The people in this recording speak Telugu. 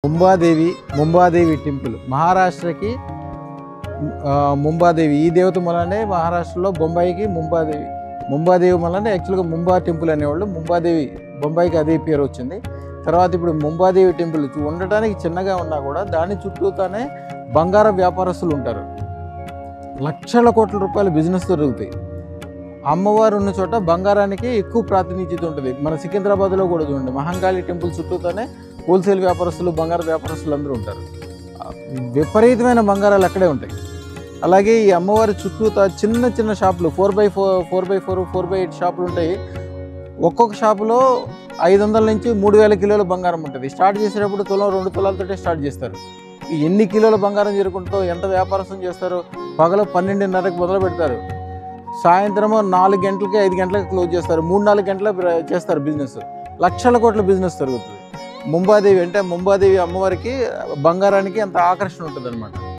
ముంబాదేవి టెంపుల్ మహారాష్ట్రకి ముంబాదేవి ఈ దేవత వలనే మహారాష్ట్రలో బొంబాయికి ముంబాదేవి వలనే యాక్చువల్గా ముంబా టెంపుల్ అనేవాళ్ళు. బొంబాయికి అదే పేరు వచ్చింది. తర్వాత ఇప్పుడు ముంబాదేవి టెంపుల్ ఉండటానికి చిన్నగా ఉన్నా కూడా దాని చుట్టూతానే బంగారం వ్యాపారస్తులు ఉంటారు. లక్షల కోట్ల రూపాయల బిజినెస్ జరుగుతాయి. అమ్మవారు ఉన్న చోట బంగారానికి ఎక్కువ ప్రాతినిధ్యత ఉంటుంది. మన సికింద్రాబాద్లో కూడా చూడండి, మహంకాళి టెంపుల్ చుట్టూతోనే హోల్సేల్ వ్యాపారస్తులు, బంగారు వ్యాపారస్తులు అందరూ ఉంటారు. విపరీతమైన బంగారాలు అక్కడే ఉంటాయి. అలాగే ఈ అమ్మవారి చుట్టూతా చిన్న చిన్న షాపులు 4x4, 4x8 షాపులు ఉంటాయి. ఒక్కొక్క షాపులో 500 నుంచి 3000 కిలోల బంగారం ఉంటుంది. స్టార్ట్ చేసేటప్పుడు తులం 2 తులాలతోటే స్టార్ట్ చేస్తారు. ఎన్ని కిలోల బంగారం చేరుకుంటూ ఎంత వ్యాపారం చేస్తారో. పగలు 12:30కి మొదలు పెడతారు, సాయంత్రం 4 గంటలకి 5 గంటలకి క్లోజ్ చేస్తారు. 3-4 గంటలకు చేస్తారు బిజినెస్. లక్షల కోట్ల బిజినెస్ జరుగుతుంది. ముంబాదేవి అంటే ముంబాదేవి అమ్మవారికి బంగారానికి అంత ఆకర్షణ ఉంటుంది అన్నమాట.